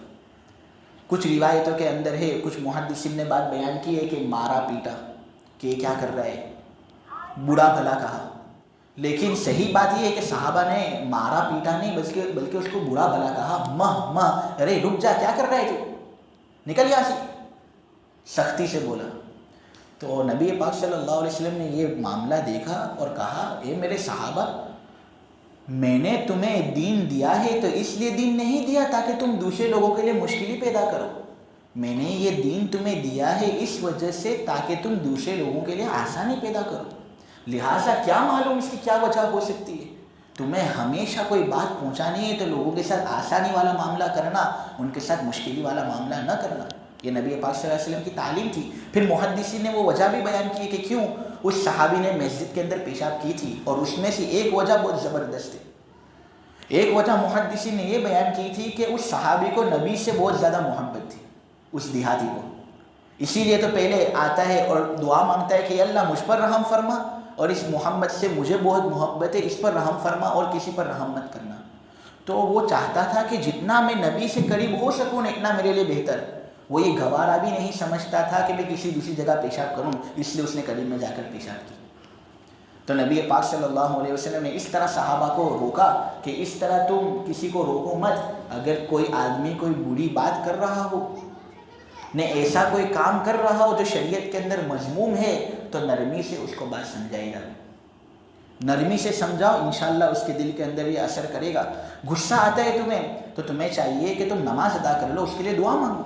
کچھ روایتوں کے اندر ہے، کچھ محدثین نے بات بیان کی ہے کہ مارا پیٹا کہ یہ کیا کر رہا ہے، برا بھلا کہا. لیکن صحیح بات یہ ہے کہ صحابہ نے مارا پیٹا نہیں بلکہ اس کو برا بھلا کہا. ارے رک جا، کیا کر رہا ہے تو، نکل یہاں سے، سختی سے بولا. تو نبی پاک صلی اللہ علیہ وسلم نے یہ معاملہ دیکھا اور کہا، اے میرے صحابہ، میں نے تمہیں دین دیا ہے تو اس لیے دین نہیں دیا تاکہ تم دوسرے لوگوں کے لیے مشکلی پیدا کرو. میں نے یہ دین تمہیں دیا ہے اس وجہ سے تاکہ تم دوسرے لوگوں کے لیے آسانی پیدا کرو. لہٰذا کیا معلوم اس کی کیا وجہ ہو سکتی ہے. تمہیں ہمیشہ کوئی بات پہنچانی ہے تو لوگوں کے ساتھ آسانی والا معاملہ کرنا، ان کے ساتھ مشکلی والا معاملہ نہ کرنا. یہ نبی پاک صلی اللہ علیہ وسلم کی تعلیم تھی. پھر محدثین نے وہ وجہ بھی بیان کی کہ کیوں اس صحابی نے مسجد کے اندر پیشاب کی تھی، اور اس میں سے ایک وجہ بہت زبردست ہے. ایک وجہ محدثین نے یہ بیان کی تھی کہ اس صحابی کو نبی سے بہت زیادہ محبت تھی، اس دیہاتی کو. اسی لیے تو پہلے آتا ہے اور دعا مانگتا ہے کہ اللہ مجھ پر رحم فرما، اور اس محمد سے مجھے بہت محبت ہے، اس پر رحم فرما اور کسی پر رحم مت کرنا. تو وہ چاہتا تھا کہ جتنا میں نبی سے قریب ہو سکوں اتنا میرے لیے بہتر. وہ یہ گوارا بھی نہیں سمجھتا تھا کہ میں کسی دوسری جگہ پیشاب کروں، اس لیے اس نے قریب میں جا کر پیشاب کی. تو نبی پاک صلی اللہ علیہ وسلم نے اس طرح صحابہ کو روکا کہ اس طرح تم کسی کو روکو مت. اگر کوئی آدمی کوئی بری بات کر رہا ہو، نے ایسا کوئی کام کر رہا ہو جو شریعت کے اندر مذموم ہے، تو نرمی سے اس کو بات سمجھائی جائے. نرمی سے سمجھاؤ، انشاءاللہ اس کے دل کے اندر یہ اثر کرے گا. غصہ آتا ہے تمہیں تو تمہیں چاہیے کہ تم نماز ادا کر لو، اس کے لیے دعا مانگو.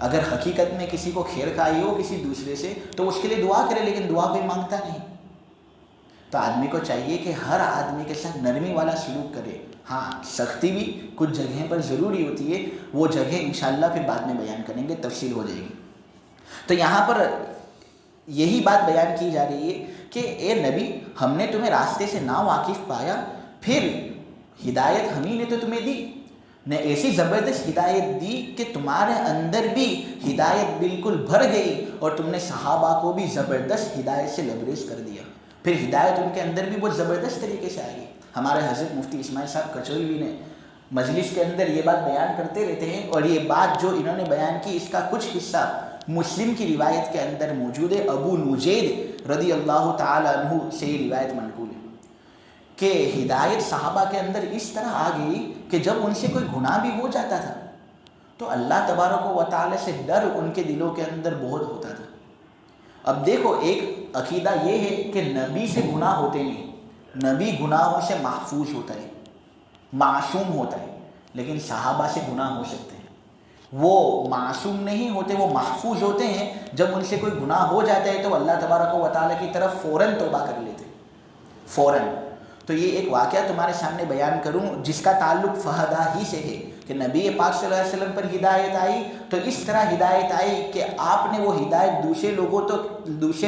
اگر حقیقت میں کسی کو خیر کھائی ہو کسی دوسرے سے تو اس کے لیے دعا کرے، لیکن دعا کوئی مانگتا نہیں. تو آدمی کو چاہیے کہ ہر آدمی کے ساتھ نرمی والا سلوک کرے. ہاں، سختی بھی کچھ جگہیں پر ضروری ہوتی ہے، وہ جگہ انشاءاللہ پھر بعد میں بیان کریں گے، تفصیل ہو جائے گی. تو یہاں پر یہی بات بیان کی جا رہی ہے کہ اے نبی، ہم نے تمہیں راستے سے ناواقف پایا، پھر ہدایت ہمیں نے تو تمہیں دی، نے ایسی زبردست ہدایت دی کہ تمہارے اندر بھی ہدایت بالکل بھر گئی، اور تم نے صحابہ کو بھی زبردست ہدایت سے لبریز کر دیا. پھر ہدایت ان کے اندر بھی بہت زبردست طریقے سے آئی. ہمارے حضرت مفتی اسماعیل صاحب کچوری نے مجلس کے اندر یہ بات بیان کرتے رہتے ہیں، اور یہ بات جو انہوں نے بیان کی اس کا کچھ حصہ مسلم کی روایت کے اندر موجود ہے. ابو نجید رضی اللہ تعالی عنہ سے یہ روایت منقول ہے کہ ہدایت صحابہ کے اندر اس طرح آ گئی کہ جب ان سے کوئی گناہ بھی ہو جاتا تھا تو اللہ تبارک و تعالی سے ڈر ان کے دلوں کے اندر بہت ہوتا تھا. اب دیکھو، ایک عقیدہ یہ ہے کہ نبی سے گناہ ہوتے نہیں، نبی گناہوں سے محفوظ ہوتا ہے، معصوم ہوتا ہے. لیکن صحابہ سے گناہ ہو سکتے ہیں، وہ معصوم نہیں ہوتے، وہ محفوظ ہوتے ہیں. جب ان سے کوئی گناہ ہو جاتا ہے تو اللہ تبارک و تعالیٰ کی طرف فوراً توبہ کر لیتے، فوراً. تو یہ ایک واقعہ تمہارے سامنے بیان کروں جس کا تعلق فہدہ ہی سے ہے کہ نبی پاک صلی اللہ علیہ وسلم پر ہدایت آئی تو اس طرح ہدایت آئی کہ آپ نے وہ ہدایت دوسرے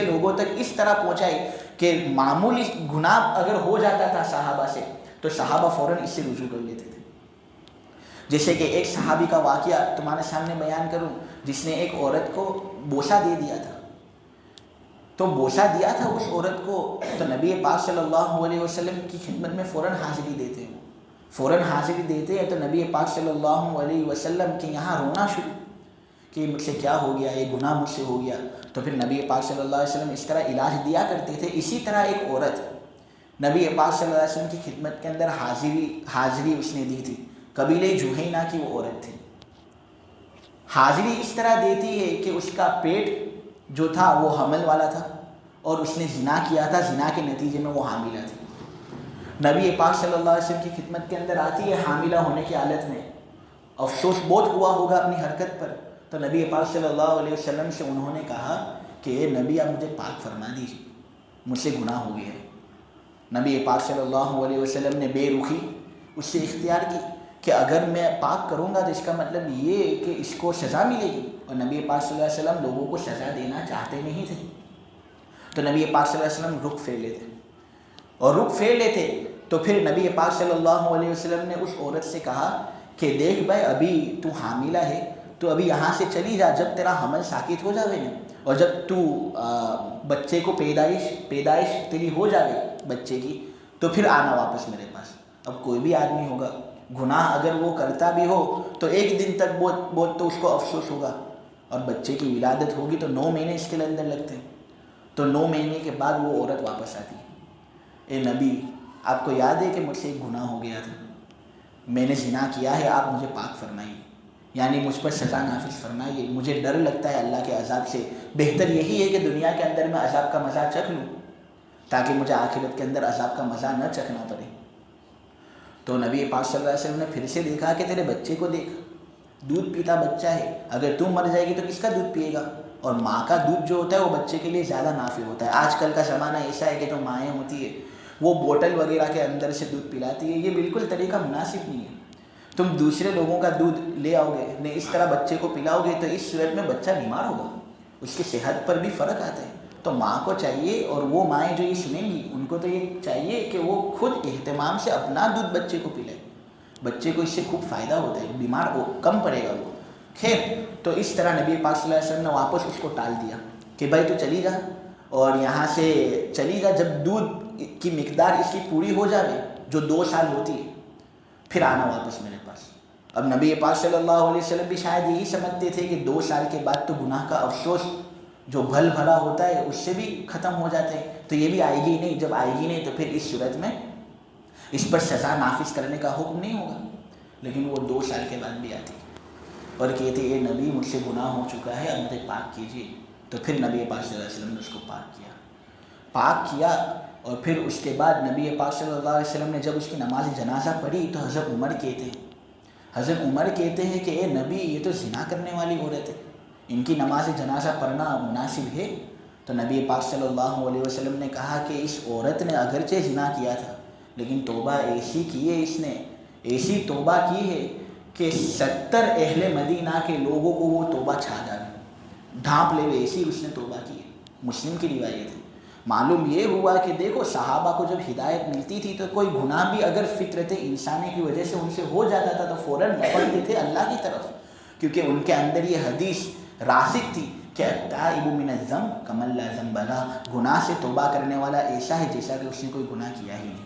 لوگوں تک اس طرح پہنچائی کہ معمولی گناہ اگر ہو جاتا تھا صحابہ سے تو صحابہ فوراً اس سے رجوع کر لیتے تھے. جیسے کہ ایک صحابی کا واقعہ تمہارے سامنے بیان کروں جس نے ایک عورت کو بوسہ دے دیا تھا. تو بوسہ دیا تھا اس عورت کو، تو نبی پاک صلی اللہ علیہ وسلم کی خدمت میں فوراً حاضری دیتے ہیں، فوراً حاضری دیتے ہیں. تو نبی پاک صلی اللہ علیہ وسلم کے یہاں رونا شروع کہ مجھ سے کیا ہو گیا، یہ گناہ مجھ سے ہو گیا. تو پھر نبی پاک صلی اللہ علیہ وسلم اس طرح علاج دیا کرتے تھے. اسی طرح ایک عورت نبی پاک صلی اللہ علیہ وسلم کی خدمت کے اندر حاضری اس نے دی تھی. قبیلہ جوہینہ کی وہ عورت تھی. حاضری اس طرح دیتی ہے کہ اس کا پیٹ جو تھا وہ حمل والا تھا اور اس نے زنا کیا تھا، زنا کے نتیجے میں وہ حاملہ تھی. نبی پاک صلی اللہ علیہ وسلم کی خدمت کے اندر آتی ہے حاملہ ہونے کی حالت میں. افسوس بہت ہوا ہوگا اپنی حرکت پر. تو نبی پاک صلی اللہ علیہ وسلم سے انہوں نے کہا کہ اے نبی آپ مجھے پاک فرما دیجیے، مجھ سے گناہ ہو گیا ہے. نبی پاک صلی اللہ علیہ وسلم نے بے رخی اس سے اختیار کی کہ اگر میں پاک کروں گا تو اس کا مطلب یہ کہ اس کو سزا ملے گی. اور نبی پاک صلی اللہ علیہ وسلم لوگوں کو سزا دینا چاہتے نہیں تھے. تو نبی پاک صلی اللہ علیہ وسلم رخ پھیر لیتے، اور رخ پھیر لیتے تو پھر نبی پاک صلی اللہ علیہ وسلم نے اس عورت سے کہا کہ دیکھ بھائی ابھی تو حاملہ ہے، تو ابھی یہاں سے چلی جا، جب تیرا حمل ساکت ہو جاوے نا، اور جب تو بچے کو پیدائش تیری ہو جاوے بچے کی، تو پھر آنا واپس میرے پاس. اب کوئی بھی آدمی ہوگا گناہ اگر وہ کرتا بھی ہو تو ایک دن تک بہت تو اس کو افسوس ہوگا، اور بچے کی ولادت ہوگی تو 9 مہینے اس کے اندر لگتے ہیں. تو 9 مہینے کے بعد وہ عورت واپس آتی ہے. اے نبی آپ کو یاد ہے کہ مجھ سے ایک گناہ ہو گیا تھا، میں نے زنا کیا ہے، آپ مجھے پاک فرمائیے، یعنی مجھ پر سزا نافذ فرمائیے، مجھے ڈر لگتا ہے اللہ کے عذاب سے. بہتر یہی ہے کہ دنیا کے اندر میں عذاب کا مزہ چکھ لوں تاکہ مجھے آخرت کے اندر عذاب کا مزہ نہ چکھنا پڑے. تو نبی پاک صلی اللہ علیہ وسلم نے پھر سے دیکھا کہ تیرے بچے کو دیکھ، دودھ پیتا بچہ ہے، اگر تو مر جائے گی تو کس کا دودھ پیے گا؟ اور ماں کا دودھ جو ہوتا ہے وہ بچے کے لیے زیادہ نافع ہوتا ہے. آج کل کا زمانہ ایسا ہے کہ جو مائیں ہوتی ہے وہ بوٹل وغیرہ کے اندر سے دودھ پلاتی ہے. یہ بالکل طریقہ مناسب نہیں ہے. تم دوسرے لوگوں کا دودھ لے آؤ گے نے اس طرح بچے کو پلاؤ گے تو اس صورت میں بچہ بیمار ہوگا، اس کی صحت پر بھی فرق آتا ہے. تو ماں کو چاہیے، اور وہ مائیں جو یہ سنیں گی ان کو تو یہ چاہیے کہ وہ خود اہتمام سے اپنا دودھ بچے کو پلائے. بچے کو اس سے خوب فائدہ ہوتا ہے، بیمار ہو کم پڑے گا وہ. خیر، تو اس طرح نبی پاک صلی اللہ علیہ وسلم نے واپس اس کو ٹال دیا کہ بھائی تو چلی جا، اور یہاں سے چلی جا، جب دودھ کی مقدار اس کی پوری ہو جائے جو 2 سال ہوتی ہے پھر آنا واپس میرے پاس. اب نبی پاک صلی اللہ علیہ وسلم بھی شاید یہی سمجھتے تھے کہ 2 سال کے بعد تو گناہ کا افسوس جو بھل بھلا ہوتا ہے اس سے بھی ختم ہو جاتا ہے، تو یہ بھی آئے گی نہیں. جب آئے گی نہیں تو پھر اس صورت میں اس پر سزا نافذ کرنے کا حکم نہیں ہوگا. لیکن وہ 2 سال کے بعد بھی آتی اور کہتے اے نبی مجھ سے گناہ ہو چکا ہے، اب مجھے پاک کیجیے. تو پھر نبی پاک صلی اللہ علیہ وسلم نے اس کو پاک کیا. اور پھر اس کے بعد نبی پاک صلی اللہ علیہ وسلم نے جب اس کی نماز جنازہ پڑھی تو حضرت عمر کہتے ہیں کہ اے نبی یہ تو زنا کرنے والی عورت ہے، ان کی نماز جنازہ پڑھنا مناسب ہے؟ تو نبی پاک صلی اللہ علیہ وسلم نے کہا کہ اس عورت نے اگرچہ زنا کیا تھا لیکن توبہ ایسی کی ہے، اس نے ایسی توبہ کی ہے کہ 70 اہل مدینہ کے لوگوں کو وہ توبہ چھا جائے، ڈھانپ لے، ایسی اس نے توبہ کی ہے. مسلم کی روایت ہے. معلوم یہ ہوا کہ دیکھو صحابہ کو جب ہدایت ملتی تھی تو کوئی گناہ بھی اگر فطرت انسانی کی وجہ سے ان سے ہو جاتا تھا تو فوراً لپٹتے تھے اللہ کی طرف، کیونکہ ان کے اندر یہ حدیث راسخ تھی کہ التائب من الذنب کمن لا ذنب لہ، گناہ سے توبہ کرنے والا ایسا ہے جیسا کہ اس نے کوئی گناہ کیا ہی نہیں.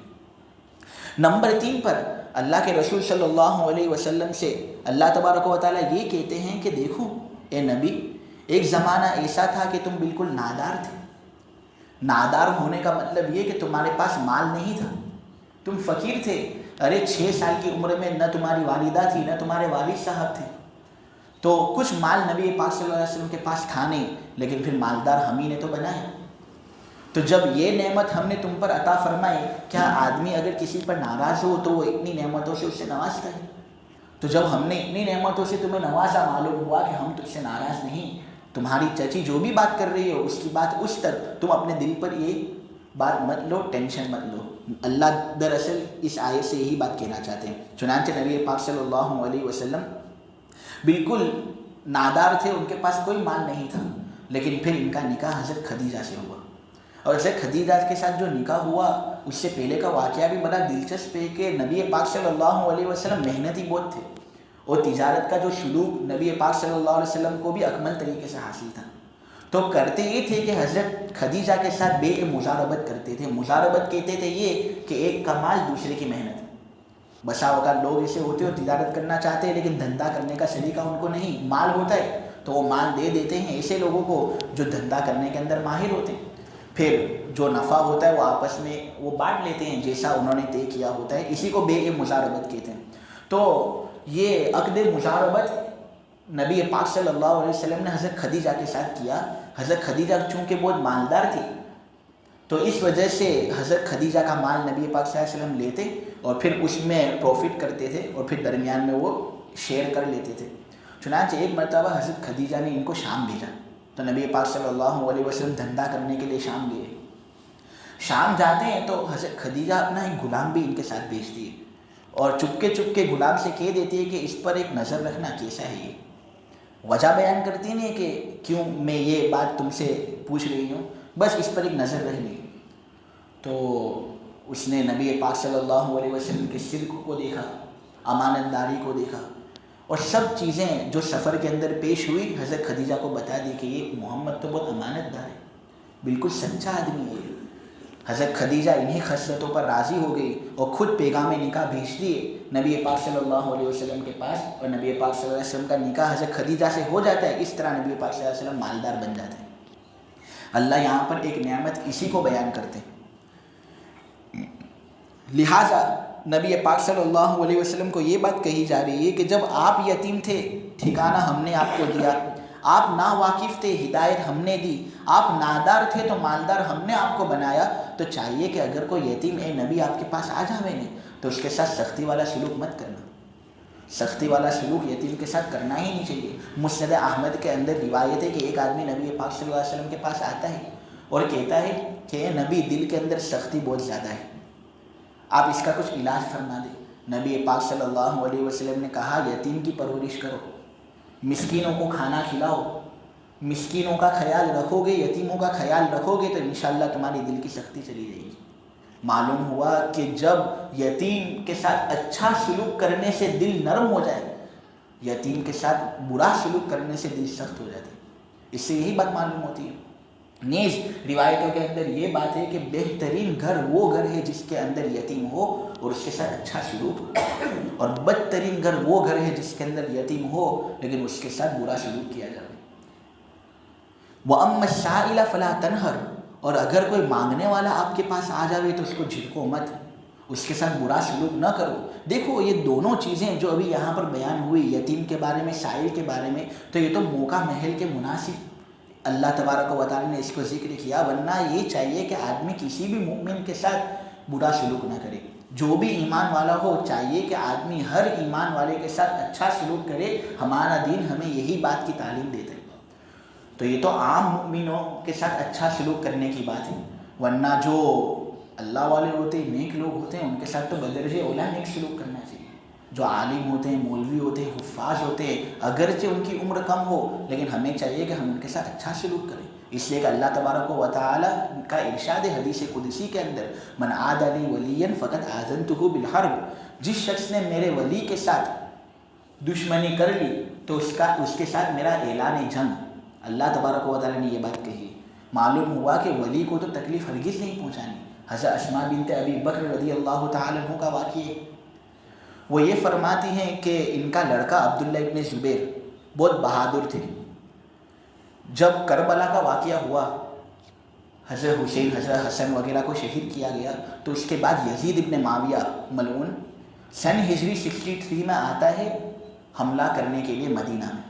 نمبر 3 پر اللہ کے رسول صلی اللہ علیہ وسلم سے اللہ تبارک و تعالیٰ یہ کہتے ہیں کہ دیکھو اے نبی، ایک زمانہ ایسا تھا کہ تم بالکل نادار تھے. نادار ہونے کا مطلب یہ کہ تمہارے پاس مال نہیں تھا، تم فقیر تھے. ارے 6 سال کی عمر میں نہ تمہاری والدہ تھی نہ تمہارے والد صاحب تھے، تو کچھ مال نبی پاک صلی اللہ علیہ وسلم کے پاس تھا نہیں، لیکن پھر مالدار ہم ہی نے تو بنایا. تو جب یہ نعمت ہم نے تم پر عطا فرمائی، کیا آدمی اگر کسی پر ناراض ہو تو وہ اتنی نعمتوں سے اس سے نوازتا ہے؟ تو جب ہم نے اتنی نعمتوں سے تمہیں نوازا، معلوم ہوا کہ ہم تم سے ناراض نہیں. تمہاری چچی جو بھی بات کر رہی ہو اس کی بات اس تک، تم اپنے دل پر یہ بات مت لو، ٹینشن مت لو. اللہ دراصل اس آیت سے یہی بات کہنا چاہتے ہیں. چنانچہ نبی پاک صلی اللہ علیہ وسلم بالکل نادار تھے، ان کے پاس کوئی مال نہیں تھا، لیکن پھر ان کا نکاح حضرت خدیجہ سے ہوا. اور حضرت خدیجہ کے ساتھ جو نکاح ہوا اس سے پہلے کا واقعہ بھی بڑا دلچسپ ہے کہ نبی پاک صلی اللہ علیہ وسلم محنتی بہت تھے، اور تجارت کا جو سلوک نبی پاک صلی اللہ علیہ وسلم کو بھی اکمل طریقے سے حاصل تھا. تو کرتے یہ تھے کہ حضرت خدیجہ کے ساتھ بے مزاربت کرتے تھے. مزاربت کہتے تھے یہ کہ ایک کا مال دوسرے کی محنت. بسا اوقات لوگ ایسے ہوتے اور تجارت کرنا چاہتے ہیں لیکن دھندا کرنے کا سلیقہ ان کو نہیں. مال ہوتا ہے تو وہ مال دے دیتے ہیں ایسے لوگوں کو جو دھندا کرنے کے اندر ماہر ہوتے ہیں. پھر جو نفع ہوتا ہے وہ آپس میں وہ بانٹ لیتے ہیں جیسا انہوں نے طے کیا ہوتا ہے. اسی کو بے مزاربت کہتے ہیں. تو یہ عقد مزاربت نبی پاک صلی اللہ علیہ وسلم نے حضرت خدیجہ کے ساتھ کیا. حضرت خدیجہ چونکہ بہت مالدار تھی تو اس وجہ سے حضرت خدیجہ کا مال نبی پاک صلی اللہ علیہ وسلم لیتے اور پھر اس میں پروفٹ کرتے تھے اور پھر درمیان میں وہ شیئر کر لیتے تھے. چنانچہ ایک مرتبہ حضرت خدیجہ نے ان کو شام بھیجا تو نبی پاک صلی اللہ علیہ وسلم دھندا کرنے کے لیے شام گئے. شام جاتے ہیں تو حضرت خدیجہ اپنا ایک غلام بھی ان کے ساتھ بھیجتی ہے اور چپکے غلام سے کہہ دیتی ہے کہ اس پر ایک نظر رکھنا کیسا ہے. یہ وجہ بیان کرتی نہیں کہ کیوں میں یہ بات تم سے پوچھ رہی ہوں, بس اس پر ایک نظر رکھنی. تو اس نے نبی پاک صلی اللہ علیہ وسلم کے صدق کو دیکھا, امانت داری کو دیکھا اور سب چیزیں جو سفر کے اندر پیش ہوئی حضرت خدیجہ کو بتا دی کہ یہ محمد تو بہت امانت دار ہے, بالکل سچا آدمی ہے. حضرت خدیجہ انہی خصلتوں پر راضی ہو گئی اور خود پیغام نکاح بھیج دیے نبی پاک صلی اللہ علیہ وسلم کے پاس اور نبی پاک صلی اللہ علیہ وسلم کا نکاح حضرت خدیجہ سے ہو جاتا ہے. اس طرح نبی پاک صلی اللہ علیہ وسلم مالدار بن جاتے ہیں. اللہ یہاں پر ایک نعمت اسی کو بیان کرتے ہیں. لہٰذا نبی پاک صلی اللہ علیہ وسلم کو یہ بات کہی جا رہی ہے کہ جب آپ یتیم تھے ٹھکانہ ہم نے آپ کو دیا, آپ ناواقف تھے ہدایت ہم نے دی, آپ نادار تھے تو مالدار ہم نے آپ کو بنایا. تو چاہیے کہ اگر کوئی یتیم اے نبی آپ کے پاس آ جاوے نہیں تو اس کے ساتھ سختی والا سلوک مت کرنا. سختی والا سلوک یتیم کے ساتھ کرنا ہی نہیں چاہیے. مسند احمد کے اندر روایت ہے کہ ایک آدمی نبی پاک صلی اللہ علیہ وسلم کے پاس آتا ہے اور کہتا ہے کہ اے نبی دل کے اندر سختی بہت زیادہ ہے, آپ اس کا کچھ علاج فرما دیں. نبی پاک صلی اللہ علیہ وسلم نے کہا یتیم کی پرورش کرو, مسکینوں کو کھانا کھلاؤ, مسکینوں کا خیال رکھو گے, یتیموں کا خیال رکھو گے تو انشاءاللہ تمہاری دل کی سختی چلی جائے گی. معلوم ہوا کہ جب یتیم کے ساتھ اچھا سلوک کرنے سے دل نرم ہو جائے, یتیم کے ساتھ برا سلوک کرنے سے دل سخت ہو جاتا ہے. اس سے یہی بات معلوم ہوتی ہے. نیز روایتوں کے اندر یہ بات ہے کہ بہترین گھر وہ گھر ہے جس کے اندر یتیم ہو اور اس کے ساتھ اچھا سلوک ہو, اور بدترین گھر وہ گھر ہے جس کے اندر یتیم ہو لیکن اس کے ساتھ برا سلوک کیا جائے. وَأَمَّا السَّائِلَ فَلَا تَنْهَرْ, اور اگر کوئی مانگنے والا آپ کے پاس آ جاوے تو اس کو جھڑکو مت, اس کے ساتھ برا سلوک نہ کرو. دیکھو یہ دونوں چیزیں جو ابھی یہاں پر بیان ہوئی یتیم کے بارے میں, سائل کے بارے میں, تو یہ تو موقع محل کے مناسب اللہ تبارک و تعالی نے اس کو ذکر کیا. ورنہ یہ چاہیے کہ آدمی کسی بھی مومن کے ساتھ برا سلوک نہ کرے. جو بھی ایمان والا ہو چاہیے کہ آدمی ہر ایمان والے کے ساتھ اچھا سلوک کرے. ہمارا دین ہمیں یہی بات کی تعلیم دیتا ہے. تو یہ تو عام مومنوں کے ساتھ اچھا سلوک کرنے کی بات ہے, ورنہ جو اللہ والے ہوتے ہیں, نیک لوگ ہوتے ہیں, ان کے ساتھ تو بدرجہ اولا نیک سلوک کرنا چاہیے. جو عالم ہوتے ہیں, مولوی ہوتے ہیں, حفاظ ہوتے ہیں, اگرچہ ان کی عمر کم ہو لیکن ہمیں چاہیے کہ ہم ان کے ساتھ اچھا سلوک کریں. اس لیے کہ اللہ تبارک و تعالی کا ارشاد حدیث قدسی کے اندر من عاد لی ولیا فقد آذنتہ بالحرب, جس شخص نے میرے ولی کے ساتھ دشمنی کر لی تو اس کے ساتھ میرا اعلان جنگ. اللہ تبارک و تعالی نے یہ بات کہی. معلوم ہوا کہ ولی کو تو تکلیف ہرگز نہیں پہنچانی. حضرت اسماء بنت ابی بکر رضی اللہ تعالی عنہ کا واقعہ, وہ یہ فرماتی ہیں کہ ان کا لڑکا عبداللہ ابن زبیر بہت بہادر تھے. جب کربلا کا واقعہ ہوا, حضرت حسین حضرت حسن وغیرہ کو شہید کیا گیا, تو اس کے بعد یزید ابن معاویہ ملعون سن ہجری 63 میں آتا ہے حملہ کرنے کے لیے مدینہ میں.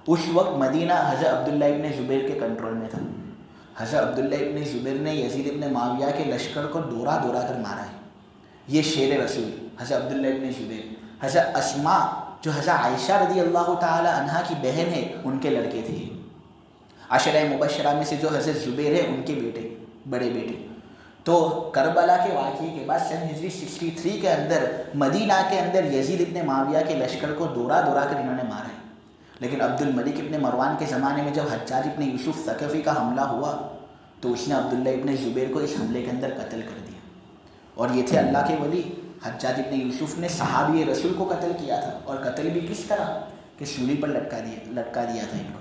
اس وقت مدینہ حضرت عبداللہ ابن زبیر کے کنٹرول میں تھا. حضرت عبداللہ ابن زبیر نے یزید ابن معاویہ کے لشکر کو دورہ کر مارا ہے. یہ شیر رسول حضرت عبداللہ ابن زبیر. حضرت اسماء جو حضرت عائشہ رضی اللہ تعالی عنہا کی بہن ہے ان کے لڑکے تھے. عشرہ مبشرہ میں سے جو حضرت زبیر ہے ان کے بیٹے, بڑے بیٹے. تو کربلا کے واقعے کے بعد سن ہجری 63 کے اندر مدینہ کے اندر یزید ابن معاویہ کے لشکر کو دورہ کر انہوں نے مارا ہے. لیکن عبد الملک ابن مروان کے زمانے میں جب حجاج ابن یوسف ثقفی کا حملہ ہوا تو اس نے عبداللہ ابن زبیر کو اس حملے کے اندر قتل کر دیا. اور یہ تھے اللہ کے ولی. حجاج ابن یوسف نے صحابی رسول کو قتل کیا تھا, اور قتل بھی کس طرح کہ سولی پر لٹکا دیا تھا ان کو.